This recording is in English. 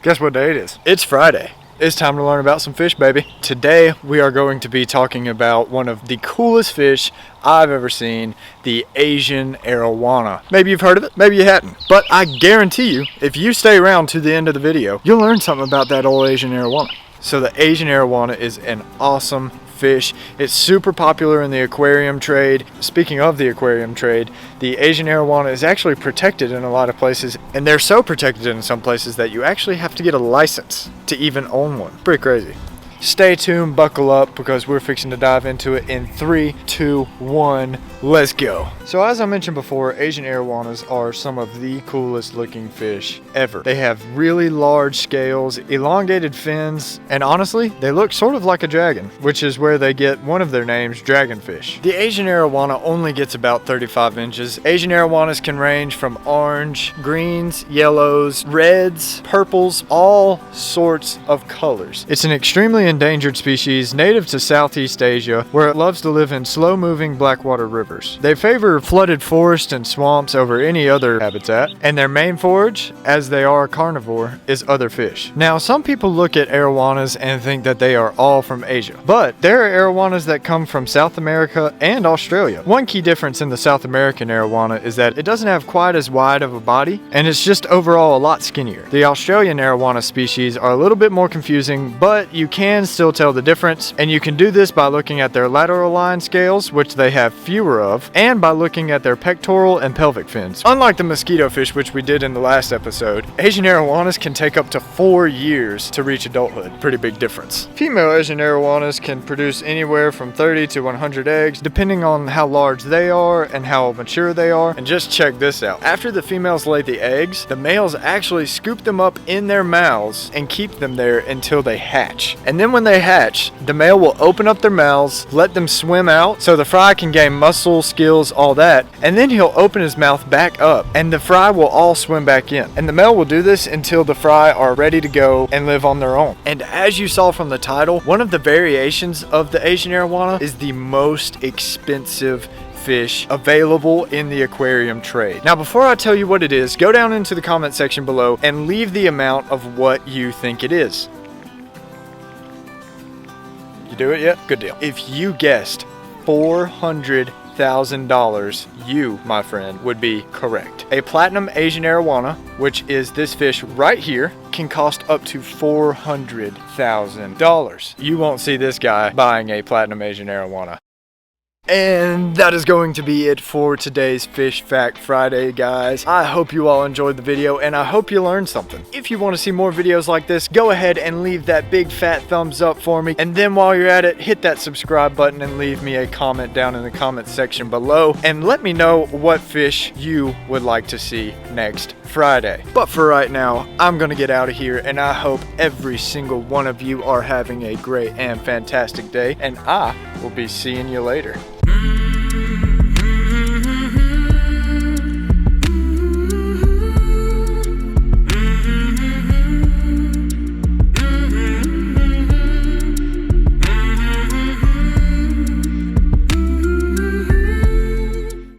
Guess what day it is? It's Friday. It's time to learn about some fish, baby. Today we are going to be talking about one of the coolest fish I've ever seen, the Asian arowana. Maybe you've heard of it, maybe you hadn't. But I guarantee you, if you stay around to the end of the video, you'll learn something about that old Asian arowana. So the Asian arowana is an awesome fish. It's super popular in the aquarium trade. Speaking of the aquarium trade, the Asian arowana is actually protected in a lot of places, and they're so protected in some places that you actually have to get a license to even own one. Pretty crazy. Stay tuned, buckle up, because we're fixing to dive into it in 3, 2, 1, let's go. So as I mentioned before, Asian arowanas are some of the coolest looking fish ever. They have really large scales, elongated fins, and honestly, they look sort of like a dragon, which is where they get one of their names, dragonfish. The Asian arowana only gets about 35 inches. Asian arowanas can range from orange, greens, yellows, reds, purples, all sorts of colors. It's an extremely endangered species native to Southeast Asia, where it loves to live in slow-moving blackwater rivers. They favor flooded forests and swamps over any other habitat, and their main forage, as they are a carnivore, is other fish. Now, some people look at arowanas and think that they are all from Asia, but there are arowanas that come from South America and Australia. One key difference in the South American arowana is that it doesn't have quite as wide of a body, and it's just overall a lot skinnier. The Australian arowana species are a little bit more confusing, but you can still tell the difference, and you can do this by looking at their lateral line scales, which they have fewer of, and by looking at their pectoral and pelvic fins. Unlike the mosquito fish, which we did in the last episode, Asian arowanas can take up to 4 years to reach adulthood. Pretty big difference. Female Asian arowanas can produce anywhere from 30 to 100 eggs, depending on how large they are and how mature they are. And just check this out. After the females lay the eggs, the males actually scoop them up in their mouths and keep them there until they hatch. And then when they hatch, the male will open up their mouths, let them swim out so the fry can gain muscle, skills, all that, and then he'll open his mouth back up and the fry will all swim back in. And the male will do this until the fry are ready to go and live on their own. And as you saw from the title, one of the variations of the Asian arowana is the most expensive fish available in the aquarium trade. Now, before I tell you what it is, go down into the comment section below and leave the amount of what you think it is. Do it yet? Good deal. If you guessed $400,000, you, my friend, would be correct. A platinum Asian arowana, which is this fish right here, can cost up to $400,000. You won't see this guy buying a platinum Asian arowana. And that is going to be it for today's Fish Fact Friday, guys. I hope you all enjoyed the video, and I hope you learned something. If you want to see more videos like this, go ahead and leave that big fat thumbs up for me. And then while you're at it, hit that subscribe button and leave me a comment down in the comment section below. And let me know what fish you would like to see next Friday. But for right now, I'm going to get out of here, and I hope every single one of you are having a great and fantastic day. And I will be seeing you later.